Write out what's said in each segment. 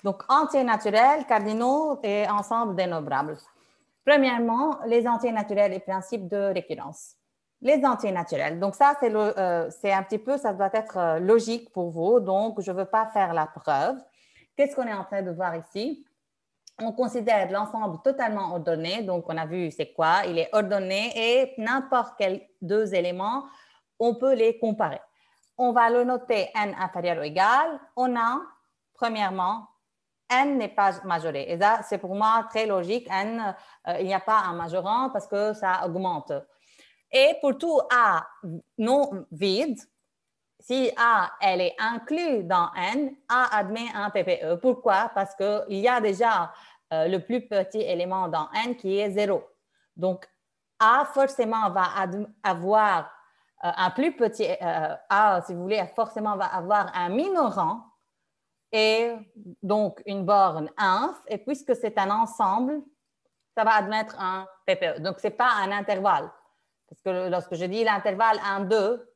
Donc, entiers naturels, cardinaux et ensemble dénombrables. Premièrement, les entiers naturels et principes de récurrence. Les entiers naturels. Donc, ça, c'est un petit peu, ça doit être logique pour vous. Donc, je ne veux pas faire la preuve. Qu'est-ce qu'on est en train de voir ici? On considère l'ensemble totalement ordonné. Donc, on a vu c'est quoi? Il est ordonné et n'importe quels deux éléments, on peut les comparer. On va le noter n inférieur ou égal. On a, premièrement, n n'est pas majoré. Et ça, c'est pour moi très logique. N, il n'y a pas un majorant parce que ça augmente. Et pour tout A non vide, si A, elle est inclue dans N, A admet un PPE. Pourquoi? Parce qu'il y a déjà le plus petit élément dans N qui est 0. Donc, A forcément va avoir un plus petit, A, si vous voulez, forcément va avoir un minorant et donc une borne inf. Et puisque c'est un ensemble, ça va admettre un PPE. Donc, ce n'est pas un intervalle. Parce que lorsque je dis l'intervalle 1, 2,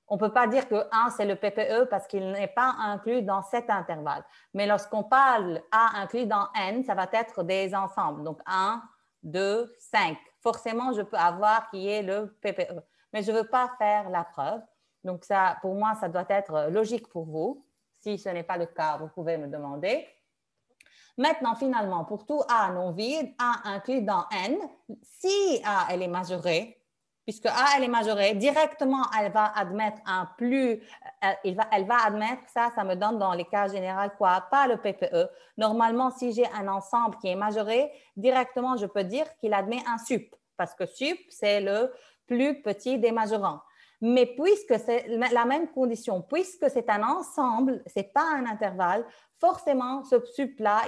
on ne peut pas dire que 1, c'est le PPE parce qu'il n'est pas inclus dans cet intervalle. Mais lorsqu'on parle A inclus dans N, ça va être des ensembles. Donc, 1, 2, 5. Forcément, je peux avoir qui est le PPE. Mais je ne veux pas faire la preuve. Donc, ça, pour moi, ça doit être logique pour vous. Si ce n'est pas le cas, vous pouvez me demander. Maintenant, finalement, pour tout A non vide, A inclus dans N, si A, elle est majorée, puisque A, elle est majorée, directement, elle va admettre un plus, elle va admettre, ça me donne dans les cas généraux quoi? Pas le PPE. Normalement, si j'ai un ensemble qui est majoré, directement, je peux dire qu'il admet un sup, parce que sup, c'est le plus petit des majorants. Mais puisque c'est la même condition, puisque c'est un ensemble, ce n'est pas un intervalle, forcément, ce sup-là,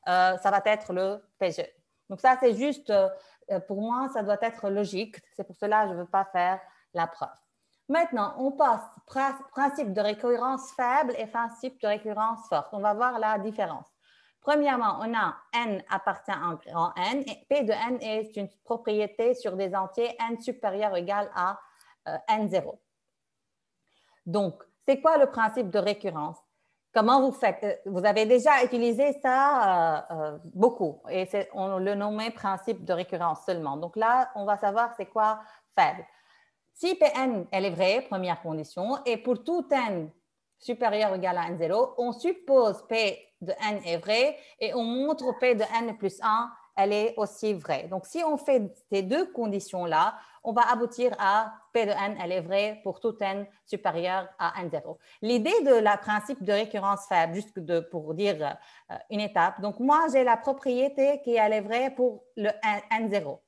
ça va être le PGE. Donc ça, c'est juste, pour moi, ça doit être logique. C'est pour cela que je ne veux pas faire la preuve. Maintenant, on passe principe de récurrence faible et principe de récurrence forte. On va voir la différence. Premièrement, on a n appartient à un grand n et P de n est une propriété sur des entiers n supérieur ou égal à n0. Donc, c'est quoi le principe de récurrence? Comment vous faites? Vous avez déjà utilisé ça beaucoup et on le nommait principe de récurrence seulement. Donc là, on va savoir c'est quoi faible. Si Pn, elle est vraie, première condition, et pour tout n supérieur ou égal à n0, on suppose P de n est vrai et on montre P de n plus 1, elle est aussi vraie. Donc, si on fait ces deux conditions-là, on va aboutir à P de n, elle est vraie pour tout n supérieur à n0. L'idée de la principe de récurrence faible, juste pour dire une étape, donc moi, j'ai la propriété qui elle est vraie pour le n0.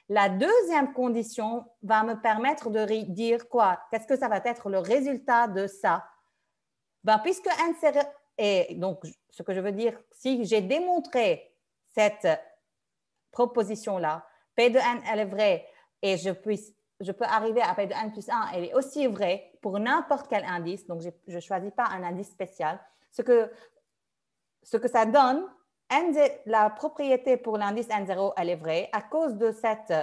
La deuxième condition va me permettre de dire quoi? Qu'est-ce que ça va être le résultat de ça? Ben, puisque n est, donc ce que je veux dire, si j'ai démontré cette proposition-là, P de n, elle est vraie, et je peux arriver à P de n plus 1, elle est aussi vraie pour n'importe quel indice, donc je ne choisis pas un indice spécial. Ce que ça donne, la propriété pour l'indice N0, elle est vraie. À cause de cette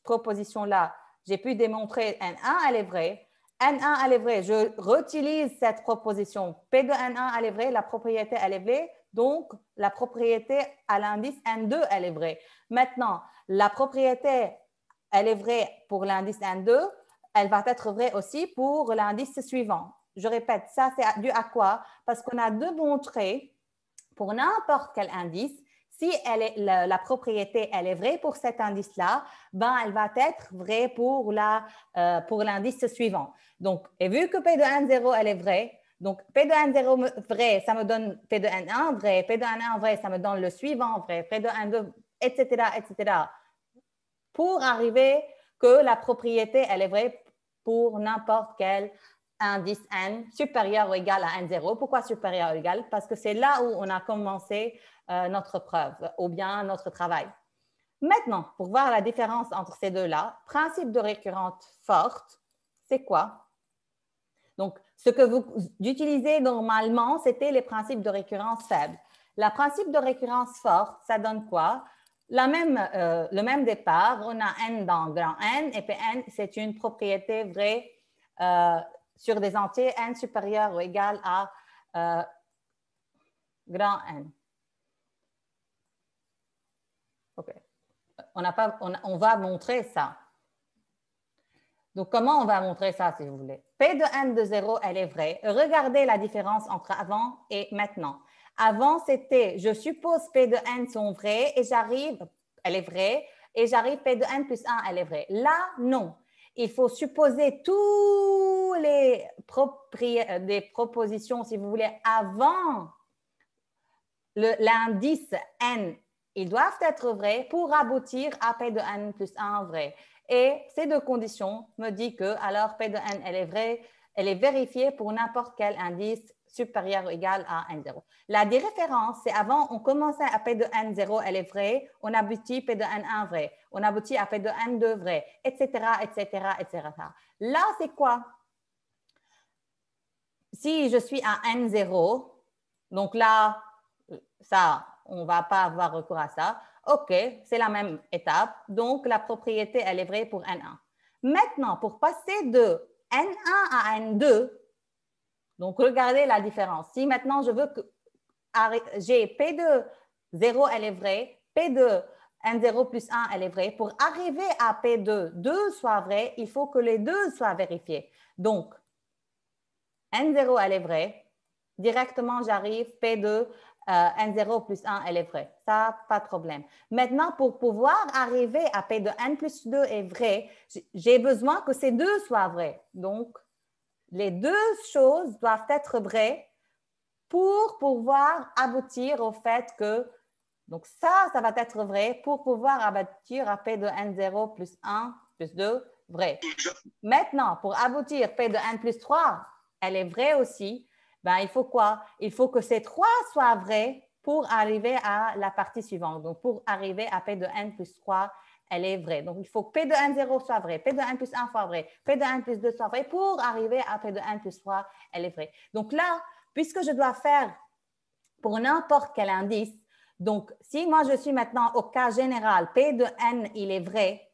proposition-là, j'ai pu démontrer N1, elle est vraie. N1, elle est vraie. Je réutilise cette proposition. P de N1, elle est vraie. La propriété, elle est vraie. Donc, la propriété à l'indice N2, elle est vraie. Maintenant, la propriété, elle est vraie pour l'indice N2. Elle va être vraie aussi pour l'indice suivant. Je répète, ça, c'est dû à quoi? Parce qu'on a démontré pour n'importe quel indice, si la propriété elle est vraie pour cet indice-là, ben, elle va être vraie pour l'indice suivant. Donc, et vu que P de N0, elle est vraie, donc P de N0 vrai, ça me donne P de N1 vrai, P de N1 vrai, ça me donne le suivant vrai, P de N2, etc., etc. Pour arriver que la propriété, elle est vraie pour n'importe quel indice n supérieur ou égal à n0. Pourquoi supérieur ou égal? Parce que c'est là où on a commencé notre preuve ou bien notre travail. Maintenant, pour voir la différence entre ces deux-là, principe de récurrence forte, c'est quoi? Donc, ce que vous utilisez normalement, c'était les principes de récurrence faible. Le principe de récurrence forte, ça donne quoi? Le même départ, on a n dans grand N et Pn, c'est une propriété vraie sur des entiers n supérieur ou égal à grand N. OK. On va montrer ça. Donc, comment on va montrer ça, si vous voulez? P de n de 0, elle est vraie. Regardez la différence entre avant et maintenant. Avant, c'était, je suppose P de n sont vraies et j'arrive, elle est vraie, et j'arrive P de n plus 1, elle est vraie. Là, non. Il faut supposer tous les des propositions, si vous voulez, avant l'indice n. Ils doivent être vrais pour aboutir à P de n plus 1 vrai. Et ces deux conditions me disent que alors P de n, elle est vraie, elle est vérifiée pour n'importe quel indice supérieur ou égal à n0. La différence, c'est avant, on commençait à P de n0, elle est vraie, on aboutit P de n1 vrai, on aboutit à P de n2 vrai, etc., etc., etc. Là, c'est quoi? Si je suis à n0, donc là, ça, on ne va pas avoir recours à ça. OK, c'est la même étape. Donc, la propriété, elle est vraie pour N1. Maintenant, pour passer de N1 à N2, donc regardez la différence. Si maintenant, je veux que j'ai P de 0, elle est vraie, P de N0 plus 1, elle est vraie. Pour arriver à P de 2 soit vrai, il faut que les deux soient vérifiés. Donc, N0, elle est vraie. Directement, j'arrive P de N0 plus 1, elle est vraie. Ça, pas de problème. Maintenant, pour pouvoir arriver à P de N plus 2 est vrai, j'ai besoin que ces deux soient vrais. Donc, les deux choses doivent être vraies pour pouvoir aboutir au fait que, donc ça va être vrai pour pouvoir aboutir à P de N0 plus 1 plus 2 vrai. Maintenant, pour aboutir P de N plus 3, elle est vraie aussi. Ben, il faut quoi? Il faut que ces trois soient vrais pour arriver à la partie suivante. Donc, pour arriver à P de N plus 3, elle est vraie. Donc, il faut que P de N0 soit vrai, P de N plus 1 soit vrai, P de N plus 2 soit vrai. Pour arriver à P de N plus 3, elle est vraie. Donc là, puisque je dois faire pour n'importe quel indice, donc si moi je suis maintenant au cas général, P de N, il est vrai,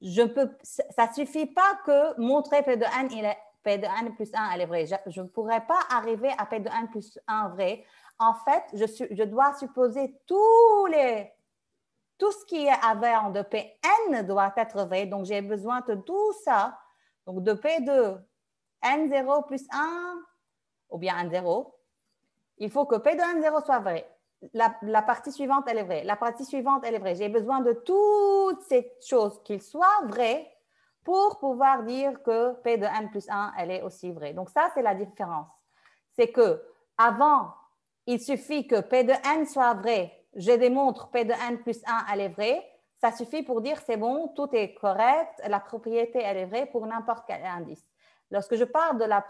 ça ne suffit pas que montrer P de N, P de n plus 1, elle est vraie. Je ne pourrais pas arriver à P de n plus 1 vrai. En fait, je dois supposer tout ce qui est avant de Pn doit être vrai. Donc, j'ai besoin de tout ça. Donc, de P de n0 plus 1 ou bien n0, il faut que P de n0 soit vrai. La partie suivante, elle est vraie. La partie suivante, elle est vraie. J'ai besoin de toutes ces choses, qu'ils soient vrais, pour pouvoir dire que P de n plus 1, elle est aussi vraie. Donc, ça, c'est la différence. C'est que avant, il suffit que P de n soit vrai. Je démontre P de n plus 1, elle est vraie. Ça suffit pour dire c'est bon, tout est correct, la propriété, elle est vraie pour n'importe quel indice. Lorsque je parle de la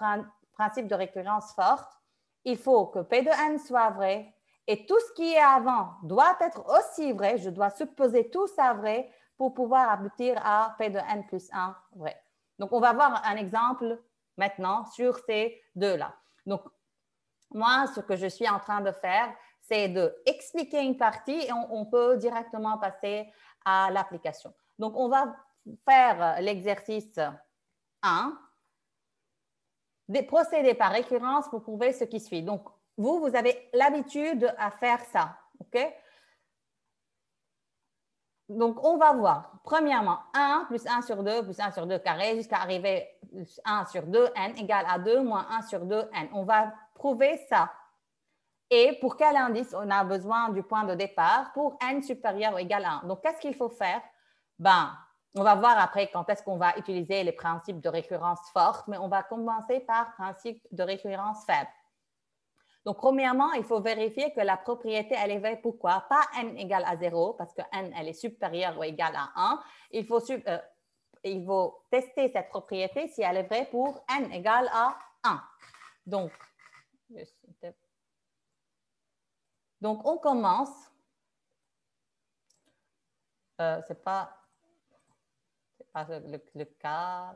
principe de récurrence forte, il faut que P de n soit vrai et tout ce qui est avant doit être aussi vrai. Je dois supposer tout ça vrai pour pouvoir aboutir à P de n plus 1 vrai. Donc, on va voir un exemple maintenant sur ces deux-là. Donc, moi, ce que je suis en train de faire, c'est d'expliquer une partie et on peut directement passer à l'application. Donc, on va faire l'exercice 1, des procédés par récurrence pour prouver ce qui suit. Donc, vous avez l'habitude à faire ça, OK? Donc, on va voir. Premièrement, 1 plus 1 sur 2 plus 1 sur 2 carré jusqu'à arriver 1 sur 2 n égale à 2 moins 1 sur 2 n. On va prouver ça. Et pour quel indice on a besoin du point de départ pour n supérieur ou égal à 1. Donc, qu'est-ce qu'il faut faire? Ben, on va voir après quand est-ce qu'on va utiliser les principes de récurrence forte, mais on va commencer par principe de récurrence faible. Donc, premièrement, il faut vérifier que la propriété, elle est vraie. Pourquoi? Pas n égale à 0, parce que n, elle est supérieure ou égale à 1. Il faut tester cette propriété si elle est vraie pour n égale à 1. Donc, on commence. C'est pas le cas.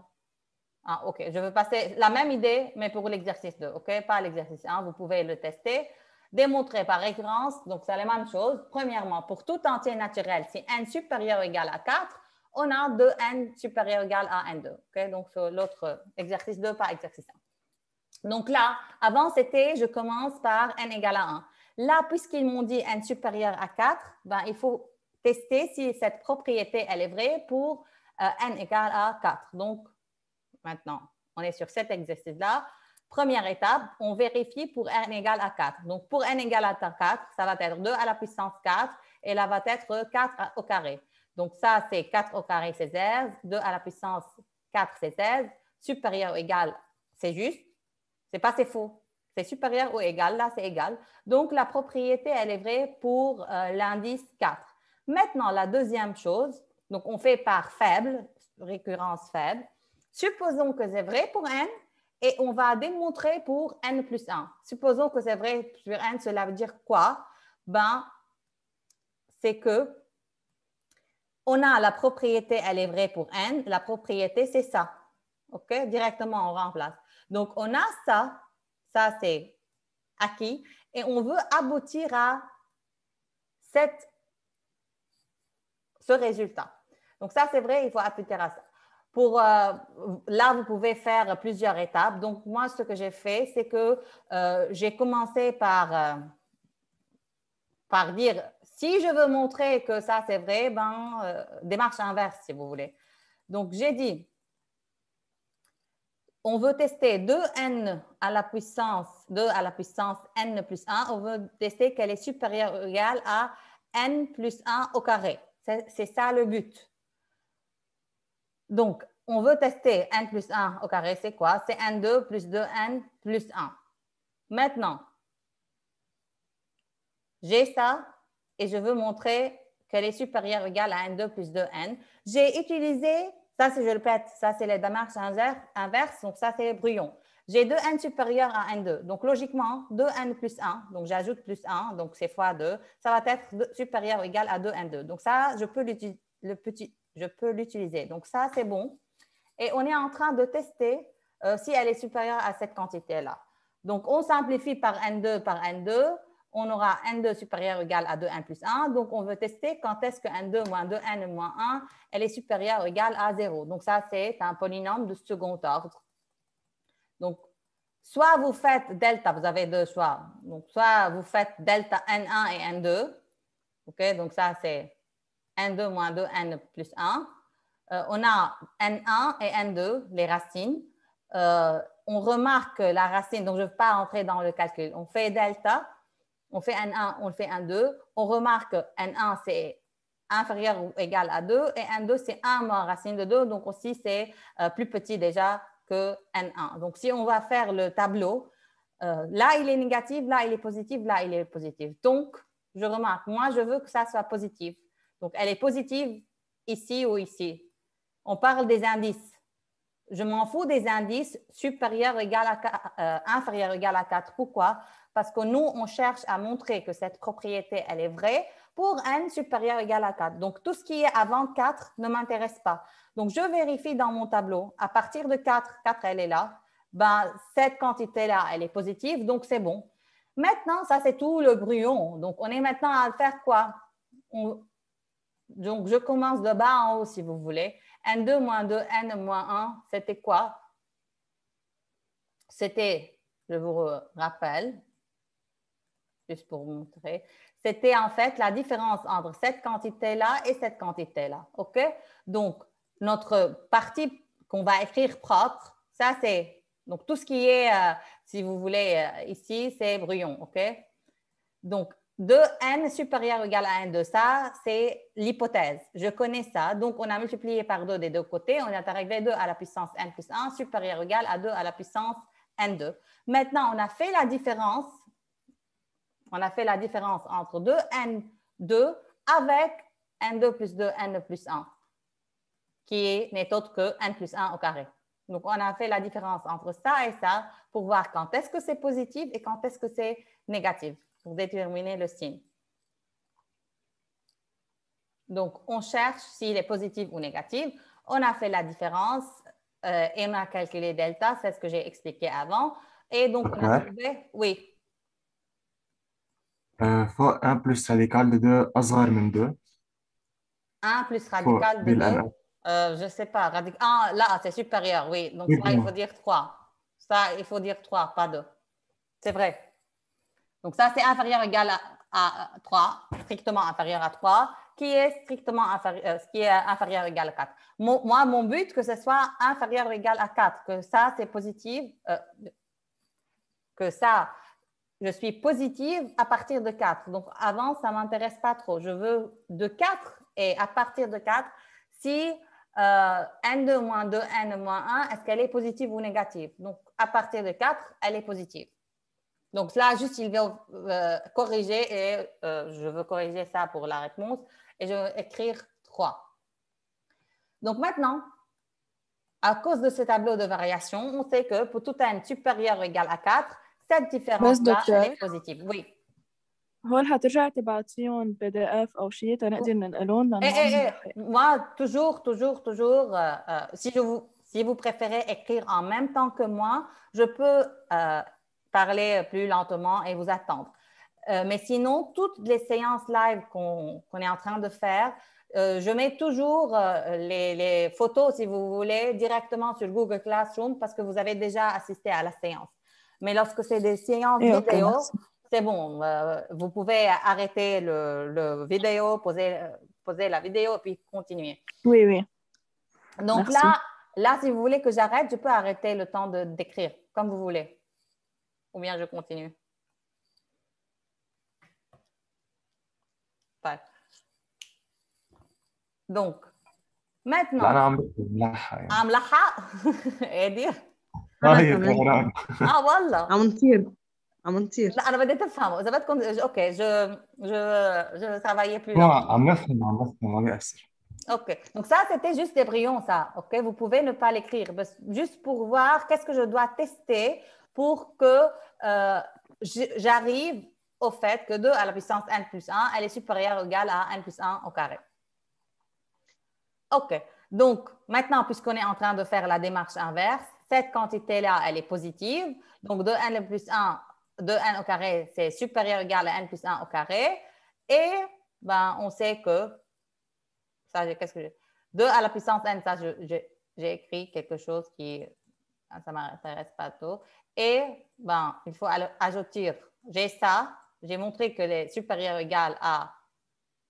Ah, OK, je veux passer la même idée, mais pour l'exercice 2, OK? Pas l'exercice 1, vous pouvez le tester. Démontrer par récurrence, donc c'est la même chose. Premièrement, pour tout entier naturel, si n supérieur ou égal à 4, on a 2n supérieur ou égal à n2. OK? Donc, sur l'autre exercice 2, pas exercice 1. Donc là, avant, c'était je commence par n égale à 1. Là, puisqu'ils m'ont dit n supérieur à 4, ben, il faut tester si cette propriété, elle est vraie pour n égale à 4. Donc, maintenant, on est sur cet exercice-là. Première étape, on vérifie pour n égale à 4. Donc, pour n égale à 4, ça va être 2 à la puissance 4 et là va être 4 au carré. Donc, ça, c'est 4 au carré, c'est 16. 2 à la puissance 4, c'est 16. Supérieur ou égal, c'est juste. C'est pas c'est faux. C'est supérieur ou égal. Là, c'est égal. Donc, la propriété, elle est vraie pour l'indice 4. Maintenant, la deuxième chose, donc on fait par faible, récurrence faible. Supposons que c'est vrai pour n et on va démontrer pour n plus 1. Supposons que c'est vrai sur n, cela veut dire quoi? Ben, c'est que on a la propriété, elle est vraie pour n. La propriété, c'est ça. OK? Directement, on remplace. Donc, on a ça. Ça, c'est acquis. Et on veut aboutir à ce résultat. Donc, ça, c'est vrai, il faut appliquer à ça. Là, vous pouvez faire plusieurs étapes. Donc, moi, ce que j'ai fait, c'est que j'ai commencé par dire, si je veux montrer que ça, c'est vrai, ben, démarche inverse, si vous voulez. Donc, j'ai dit, on veut tester 2n à la puissance 2 à la puissance n plus 1. On veut tester qu'elle est supérieure ou égale à n plus 1 au carré. C'est ça le but. Donc, on veut tester n plus 1 au carré, c'est quoi? C'est n2 plus 2n plus 1. Maintenant, j'ai ça et je veux montrer qu'elle est supérieure ou égale à n2 plus 2n. J'ai utilisé, ça je le répète, ça c'est les démarches inverses, donc ça c'est brouillon. J'ai 2n supérieur à n2, donc logiquement 2n plus 1, donc j'ajoute plus 1, donc c'est fois 2, ça va être supérieur ou égal à 2n2. Donc ça, je peux l'utiliser. Donc ça c'est bon. Et on est en train de tester si elle est supérieure à cette quantité-là. Donc, on simplifie par n2 par n2. On aura n2 supérieur ou égal à 2n plus 1. Donc, on veut tester quand est-ce que n2 moins 2n moins 1, elle est supérieure ou égale à 0. Donc, ça, c'est un polynôme de second ordre. Donc, soit vous faites delta, vous avez deux choix. Donc, soit vous faites delta n1 et n2. OK, donc ça, c'est n2 moins 2n plus 1. On a N1 et N2, les racines. On remarque que la racine, donc je ne vais pas entrer dans le calcul, on fait delta, on fait N1, on fait N2. On remarque que N1, c'est inférieur ou égal à 2 et N2, c'est 1 moins racine de 2. Donc aussi, c'est plus petit déjà que N1. Donc si on va faire le tableau, là, il est négatif, là, il est positif, là, il est positif. Donc, je remarque, moi, je veux que ça soit positif. Donc, elle est positive ici ou ici. On parle des indices. Je m'en fous des indices supérieurs égal à inférieur égal à 4. Pourquoi? Parce que nous, on cherche à montrer que cette propriété, elle est vraie pour n supérieur égal à 4. Donc, tout ce qui est avant 4 ne m'intéresse pas. Donc, je vérifie dans mon tableau. À partir de 4, 4, elle est là. Ben, cette quantité-là, elle est positive, donc c'est bon. Maintenant, ça, c'est tout le brouillon. Donc, on est maintenant à faire quoi? Donc, je commence de bas en haut, si vous voulez. N2 moins 2, N moins 1, c'était quoi? C'était, je vous rappelle, juste pour vous montrer, c'était en fait la différence entre cette quantité-là et cette quantité-là. OK? Donc, notre partie qu'on va écrire propre, ça c'est, donc tout ce qui est, si vous voulez, ici, c'est brouillon. OK? Donc, 2n supérieur ou égal à n2, ça, c'est l'hypothèse. Je connais ça. Donc, on a multiplié par 2 des deux côtés. On est arrivé 2 à la puissance n plus 1 supérieur ou égal à 2 à la puissance n2. Maintenant, on a fait la différence. On a fait la différence entre 2n2 avec n2 plus 2, n plus 1, qui n'est autre que n plus 1 au carré. Donc, on a fait la différence entre ça et ça pour voir quand est-ce que c'est positif et quand est-ce que c'est négatif, pour déterminer le signe. Donc, on cherche s'il est positif ou négatif. On a fait la différence et on a calculé delta, c'est ce que j'ai expliqué avant. Et donc, on a trouvé, oui. 1 plus radical de 2 أصغر من 2. 1 plus radical de 2, je ne sais pas. Ah, là, c'est supérieur, oui. Donc, ça, il faut dire 3. Ça, il faut dire 3, pas 2. C'est vrai. Donc, ça, c'est inférieur ou égal à 3, strictement inférieur à 3, qui est strictement inférieur, qui est inférieur ou égal à 4. Moi, mon but, que ce soit inférieur ou égal à 4, que ça, c'est positif, que ça, je suis positive à partir de 4. Donc, avant, ça ne m'intéresse pas trop. Je veux de 4 et à partir de 4, si n2 moins 2, n moins 1, est-ce qu'elle est positive ou négative? Donc, à partir de 4, elle est positive. Donc, là, juste, il veut corriger et je veux corriger ça pour la réponse et je vais écrire 3. Donc, maintenant, à cause de ce tableau de variation, on sait que pour tout n supérieur ou égal à 4, cette بس différence-là, elle دكتور est positive. Oui. هون حترجع تبعتيهم PDF أو شيء تنقدر ننقلهم لأنه هون Moi, toujours, si vous préférez écrire en même temps que moi, je peux parler plus lentement et vous attendre. Mais sinon, toutes les séances live qu'on est en train de faire, je mets toujours les photos, si vous voulez, directement sur Google Classroom parce que vous avez déjà assisté à la séance. Mais lorsque c'est des séances vidéo, c'est bon. Vous pouvez arrêter le vidéo, poser la vidéo et puis continuer. Oui, oui. Donc là, si vous voulez que j'arrête, je peux arrêter le temps d'écrire, comme vous voulez. Ou bien je continue. طيب. Donc, maintenant. لا أنا عم بكتب ملحق يعني. عم لحق؟ ايه طيب غيران. والله عم نطير. لا انا بدي تفهموا اذا بدكم اوكي je travaillais plus Non, longtemps. عم نفهم ما بيأثر. Ok, donc ça c'était juste des brillons ça, ok, vous pouvez ne pas l'écrire, juste pour voir qu'est-ce que je dois tester pour que j'arrive au fait que 2 à la puissance n plus 1, elle est supérieure ou égale à n plus 1 au carré. Ok, donc maintenant, puisqu'on est en train de faire la démarche inverse, cette quantité-là, elle est positive. Donc, 2n plus 1, 2n au carré, c'est supérieur ou égal à n plus 1 au carré. Et ben, on sait que, ça, qu'est-ce que j'ai? 2 à la puissance n, ça, j'ai écrit quelque chose qui, ça ne m'intéresse pas trop. Et ben, il faut ajouter, j'ai ça, j'ai montré que les supérieurs égal à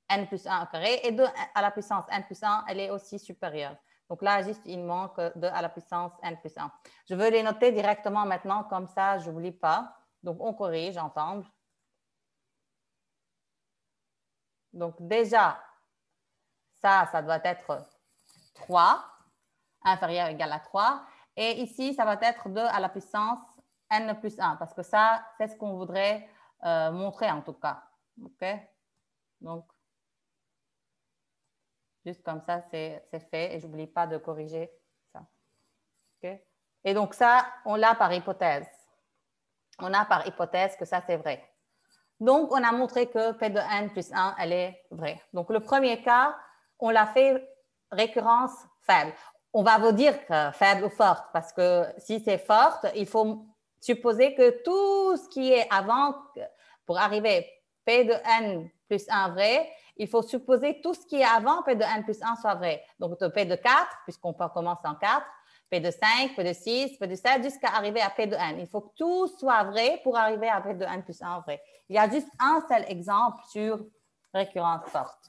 n plus 1 au carré, et 2 à la puissance n plus 1, elle est aussi supérieure. Donc là, juste, il manque 2 à la puissance n plus 1. Je veux les noter directement maintenant, comme ça, je n'oublie pas. Donc, on corrige ensemble. Donc, déjà, ça doit être 3, inférieur ou égal à 3. Et ici, ça va être 2 à la puissance n plus 1, parce que ça, c'est ce qu'on voudrait montrer en tout cas. OK? Donc, juste comme ça, c'est fait et je n'oublie pas de corriger ça. Okay? Et donc ça, on l'a par hypothèse. On a par hypothèse que ça, c'est vrai. Donc, on a montré que P de n plus 1, elle est vraie. Donc, le premier cas, on l'a fait récurrence faible. On va vous dire que faible ou forte, parce que si c'est forte, il faut supposer que tout ce qui est avant, pour arriver P de n plus 1 vrai, il faut supposer tout ce qui est avant P de n plus 1 soit vrai. Donc, P de 4, puisqu'on commence en 4, P de 5, P de 6, P de 7, jusqu'à arriver à P de n. Il faut que tout soit vrai pour arriver à P de n plus 1 vrai. Il y a juste un seul exemple sur récurrence forte.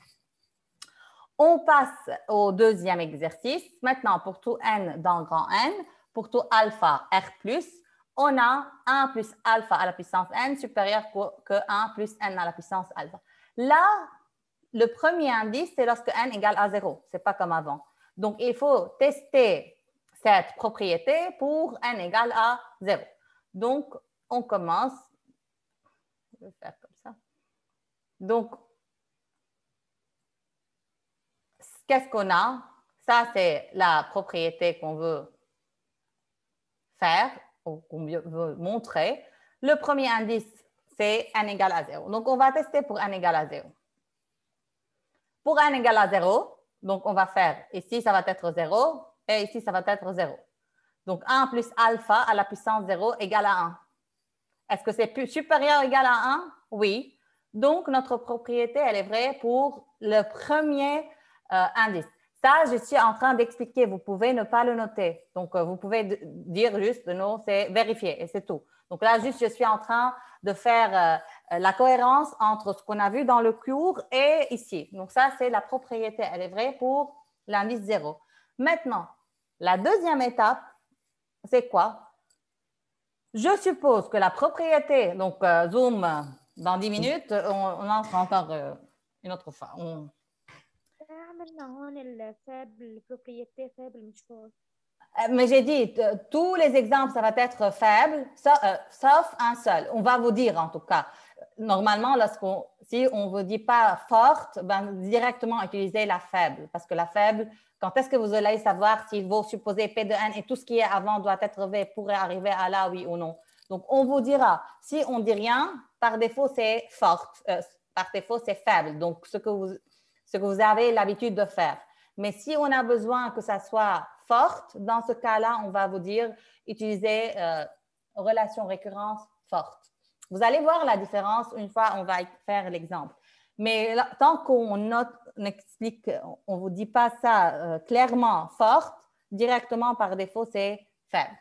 On passe au deuxième exercice. Maintenant, pour tout n dans grand N, pour tout alpha R+, on a 1 plus alpha à la puissance n supérieur que 1 plus n à la puissance alpha. Là, le premier indice, c'est lorsque n égale à 0. Ce n'est pas comme avant. Donc, il faut tester cette propriété pour n égale à 0. Donc, on commence. Je vais faire comme ça. Donc, qu'est-ce qu'on a? Ça, c'est la propriété qu'on veut faire ou qu'on veut montrer. Le premier indice, c'est n égale à 0. Donc, on va tester pour n égale à 0. Pour n égale à 0, donc on va faire ici, ça va être 0 et ici, ça va être 0. Donc, 1 plus alpha à la puissance 0 égale à 1. Est-ce que c'est supérieur ou égal à 1? Oui. Donc, notre propriété, elle est vraie pour le premier indice. Ça, je suis en train d'expliquer. Vous pouvez ne pas le noter. Donc, vous pouvez dire juste non, c'est vérifier et c'est tout. Donc là, juste, je suis en train de faire la cohérence entre ce qu'on a vu dans le cours et ici. Donc ça, c'est la propriété. Elle est vraie pour l'indice 0. Maintenant, la deuxième étape, c'est quoi? Je suppose que la propriété, donc zoom dans 10 minutes, on entre encore une autre fois. عملنا هون الفاب البروبريتي فاب المشفوظ. Mais j'ai dit, tous les exemples, ça va être faible, sauf un seul. On va vous dire en tout cas. Normalement, si on ne vous dit pas forte, ben, directement utiliser la faible. Parce que la faible, quand est-ce que vous allez savoir s'il vaut supposer P de n et tout ce qui est avant doit être V pour arriver à là, oui ou non. Donc, on vous dira, si on ne dit rien, par défaut, c'est forte. Par défaut, c'est faible. Donc, ce que vous avez l'habitude de faire. Mais si on a besoin que ça soit forte, dans ce cas-là, on va vous dire utiliser relation récurrence forte. Vous allez voir la différence une fois on va faire l'exemple. Mais là, tant qu'on explique, on ne vous dit pas ça clairement forte, directement par défaut, c'est faible.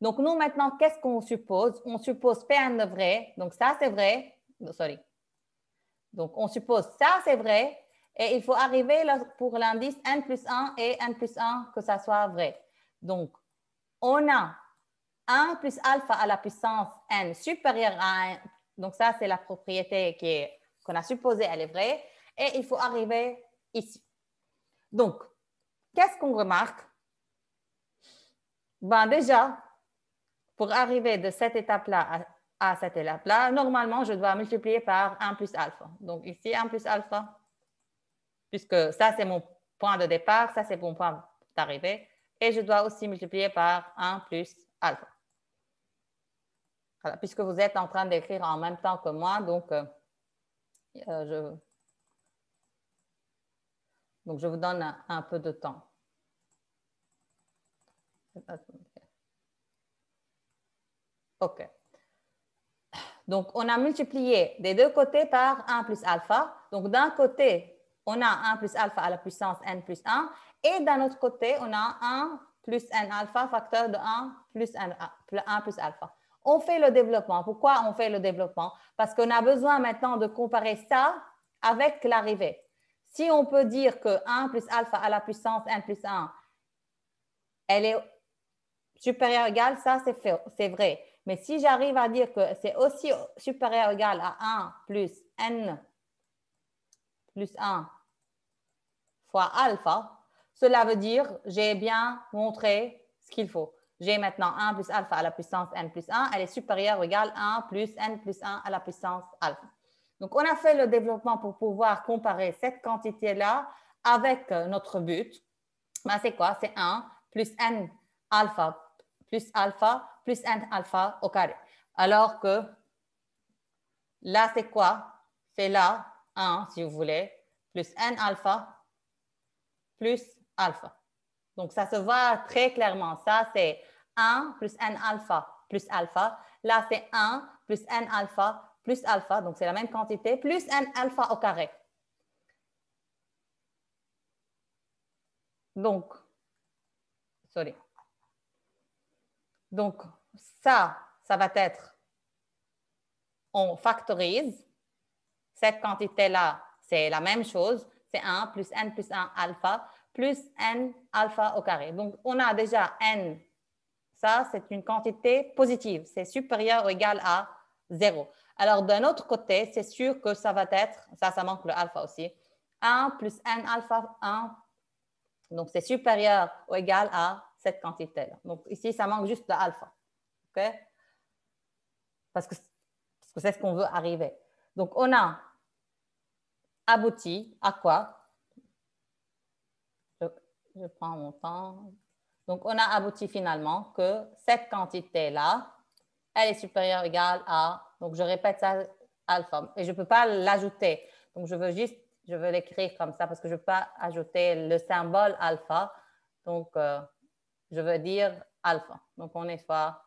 Donc, nous, maintenant, qu'est-ce qu'on suppose? On suppose Pn de vrai. Donc, ça, c'est vrai. Sorry. Donc, on suppose ça, c'est vrai. Et il faut arriver pour l'indice n plus 1 et n plus 1 que ça soit vrai. Donc, on a 1 plus alpha à la puissance n supérieure à 1. Donc, ça, c'est la propriété qu'on a supposée, elle est vraie. Et il faut arriver ici. Donc, qu'est-ce qu'on remarque? Ben, déjà, pour arriver de cette étape-là à cette étape-là, normalement, je dois multiplier par 1 plus alpha. Donc, ici, 1 plus alpha, puisque ça, c'est mon point de départ, ça, c'est mon point d'arrivée. Et je dois aussi multiplier par 1 plus alpha. Voilà, puisque vous êtes en train d'écrire en même temps que moi, donc je vous donne un peu de temps. OK. Donc, on a multiplié des deux côtés par 1 plus alpha. Donc, d'un côté, on a 1 plus alpha à la puissance n plus 1. Et d'un autre côté, on a 1 plus n alpha facteur de 1 plus 1 plus alpha. On fait le développement. Pourquoi on fait le développement? Parce qu'on a besoin maintenant de comparer ça avec l'arrivée. Si on peut dire que 1 plus alpha à la puissance n plus 1, elle est supérieure ou égale, ça c'est vrai. Mais si j'arrive à dire que c'est aussi supérieur ou égal à 1 plus n plus 1 fois alpha, cela veut dire que j'ai bien montré ce qu'il faut. J'ai maintenant 1 plus alpha à la puissance n plus 1, elle est supérieure ou égale à 1 plus n plus 1 à la puissance alpha. Donc, on a fait le développement pour pouvoir comparer cette quantité-là avec notre but. Ben, c'est quoi? C'est 1 plus n alpha plus n alpha au carré. Alors que là, c'est quoi? C'est là 1, si vous voulez, plus n alpha plus alpha. Donc, ça se voit très clairement. Ça, c'est 1 plus n alpha plus alpha. Là, c'est 1 plus n alpha plus alpha. Donc, c'est la même quantité, plus n alpha au carré. Donc, sorry. Donc, ça va être, on factorise. Cette quantité-là, c'est la même chose. C'est 1 plus n plus 1 alpha plus n alpha au carré. Donc, on a déjà n. Ça, c'est une quantité positive. C'est supérieur ou égal à 0. Alors, d'un autre côté, c'est sûr que ça va être, ça manque le alpha aussi, 1 plus n alpha 1. Donc, c'est supérieur ou égal à cette quantité-là. Donc, ici, ça manque juste de alpha. OK? Parce que c'est ce qu'on veut arriver. Donc, on a abouti à quoi? Je prends mon temps. Donc, on a abouti finalement que cette quantité-là, elle est supérieure ou égale à, donc je répète ça, alpha. Et je ne peux pas l'ajouter. Donc, je veux l'écrire comme ça parce que je ne peux pas ajouter le symbole alpha. Donc, je veux dire alpha. Donc, on est fois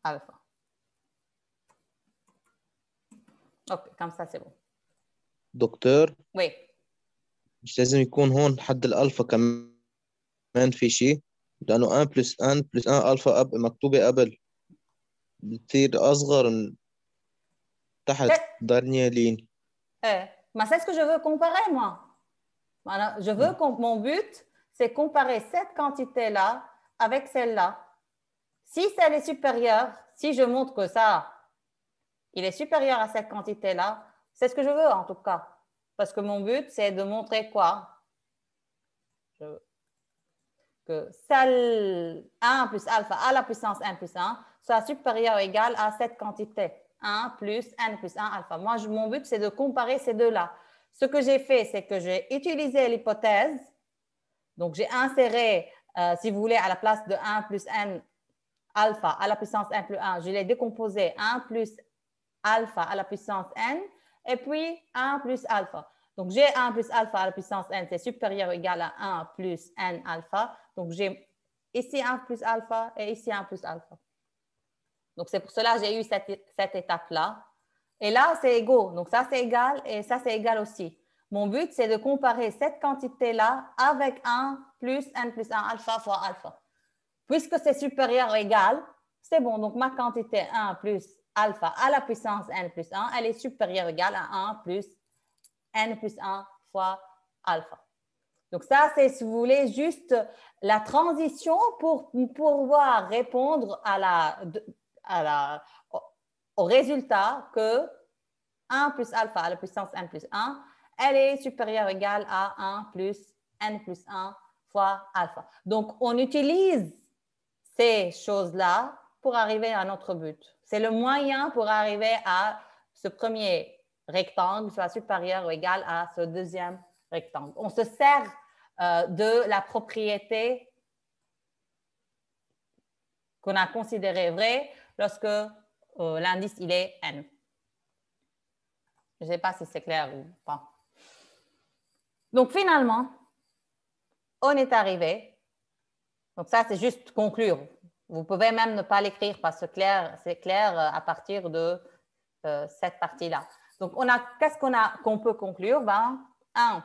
alpha. OK, comme ça, c'est bon. Docteur, Oui. مش لازم يكون هون حد الألفا كمان في شيء، لأنه 1 بلس n بلس 1 ألفا مكتوبة قبل بتصير أصغر من تحت dernière ligne. Mais c'est ce que je veux comparer, moi. Voilà, je veux mon but, c'est comparer cette quantité-là avec celle-là. Si celle est supérieure, si je montre que ça, il est supérieur à cette quantité-là, c'est ce que je veux en tout cas. Parce que mon but, c'est de montrer quoi? Que celle 1 plus alpha à la puissance n plus 1 soit supérieure ou égale à cette quantité. 1 plus n plus 1 alpha. Moi, mon but, c'est de comparer ces deux-là. Ce que j'ai fait, c'est que j'ai utilisé l'hypothèse. Donc, j'ai inséré, si vous voulez, à la place de 1 plus n alpha à la puissance n plus 1, je l'ai décomposé 1 plus alpha à la puissance n et puis 1 plus alpha. Donc, j'ai 1 plus alpha à la puissance n, c'est supérieur ou égal à 1 plus n alpha. Donc, j'ai ici 1 plus alpha et ici 1 plus alpha. Donc, c'est pour cela que j'ai eu cette étape-là. Et là, c'est égaux. Donc, ça, c'est égal et ça, c'est égal aussi. Mon but, c'est de comparer cette quantité-là avec 1 plus n plus 1 alpha fois alpha. Puisque c'est supérieur ou égal, c'est bon. Donc, ma quantité 1 plus alpha à la puissance n plus 1, elle est supérieure ou égale à 1 plus n plus 1 fois alpha. Donc, ça, c'est, si vous voulez, juste la transition pour pouvoir répondre au résultat que 1 plus alpha à la puissance n plus 1, elle est supérieure ou égale à 1 plus n plus 1 fois alpha. Donc, on utilise ces choses-là pour arriver à notre but. C'est le moyen pour arriver à ce premier rectangle soit supérieur ou égal à ce deuxième rectangle. On se sert de la propriété qu'on a considérée vraie lorsque l'indice il est n. Je ne sais pas si c'est clair ou pas. Donc finalement, on est arrivé. Donc ça, c'est juste conclure. Vous pouvez même ne pas l'écrire parce que c'est clair à partir de cette partie-là. Donc, qu'est-ce qu'on peut conclure? 1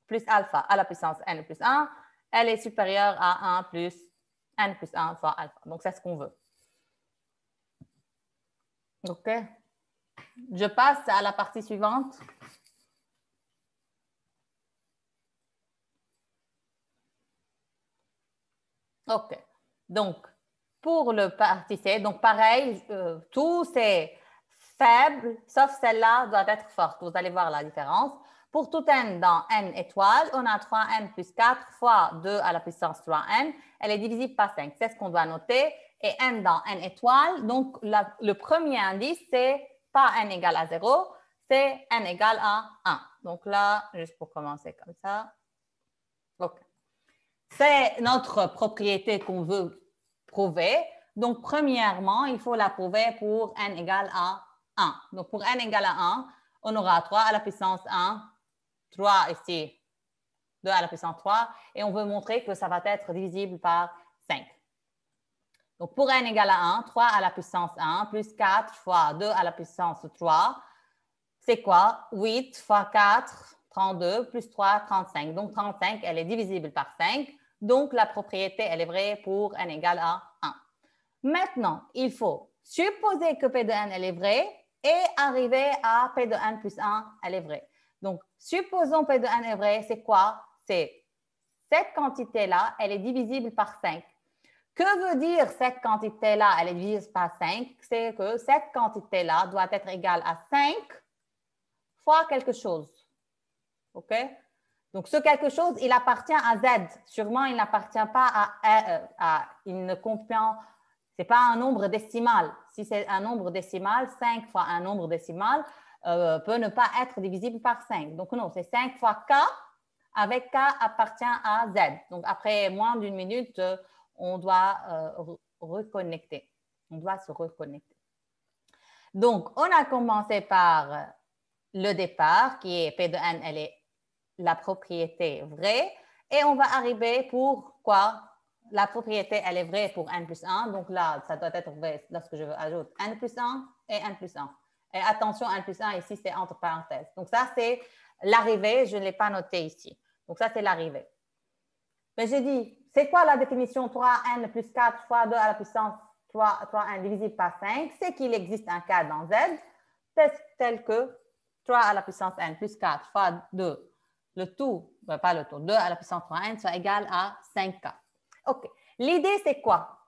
plus alpha à la puissance n plus 1, elle est supérieure à 1 plus n plus 1 fois alpha. Donc, c'est ce qu'on veut. OK. Je passe à la partie suivante. OK. Donc, pour le partie C, donc pareil, tous ces faibles, sauf celle-là, doit être forte. Vous allez voir la différence. Pour tout n dans n étoiles, on a 3n plus 4 fois 2 à la puissance 3n. Elle est divisible par 5. C'est ce qu'on doit noter. Et n dans n étoiles, donc le premier indice, c'est pas n égale à 0, c'est n égale à 1. Donc là, juste pour commencer comme ça. OK. C'est notre propriété qu'on veut prouver. Donc, premièrement, il faut la prouver pour n égale à 1. Donc, pour n égale à 1, on aura 3 à la puissance 1, 3 ici, 2 à la puissance 3, et on veut montrer que ça va être divisible par 5. Donc, pour n égale à 1, 3 à la puissance 1 plus 4 fois 2 à la puissance 3, c'est quoi? 8 fois 4, 32, plus 3, 35. Donc, 35, elle est divisible par 5. Donc, la propriété, elle est vraie pour n égale à 1. Maintenant, il faut supposer que P de n, elle est vraie et arriver à P de n plus 1, elle est vraie. Donc, supposons P de n est vrai, c'est quoi? C'est cette quantité-là, elle est divisible par 5. Que veut dire cette quantité-là, elle est divisible par 5? C'est que cette quantité-là doit être égale à 5 fois quelque chose. OK? Donc, ce quelque chose, il appartient à Z. Sûrement, il n'appartient pas il ne comprend, ce n'est pas un nombre décimal. Si c'est un nombre décimal, 5 fois un nombre décimal peut ne pas être divisible par 5. Donc, non, c'est 5 fois K, avec K appartient à Z. Donc, après moins d'une minute, on doit reconnecter. On doit se reconnecter. Donc, on a commencé par le départ, qui est P de n, elle est la propriété vraie. Et on va arriver pour quoi? La propriété, elle est vraie pour n plus 1. Donc là, ça doit être vrai lorsque je veux ajouter n plus 1 et n plus 1. Et attention, n plus 1 ici, c'est entre parenthèses. Donc ça, c'est l'arrivée. Je ne l'ai pas noté ici. Donc, ça, c'est l'arrivée. Mais j'ai dit, c'est quoi la définition 3n plus 4 fois 2 à la puissance 3n divisé par 5? C'est qu'il existe un cas dans Z tel que 3 à la puissance n plus 4 fois 2, le tout, pas le tout, 2 à la puissance 3n soit égal à 5K. OK. L'idée, c'est quoi?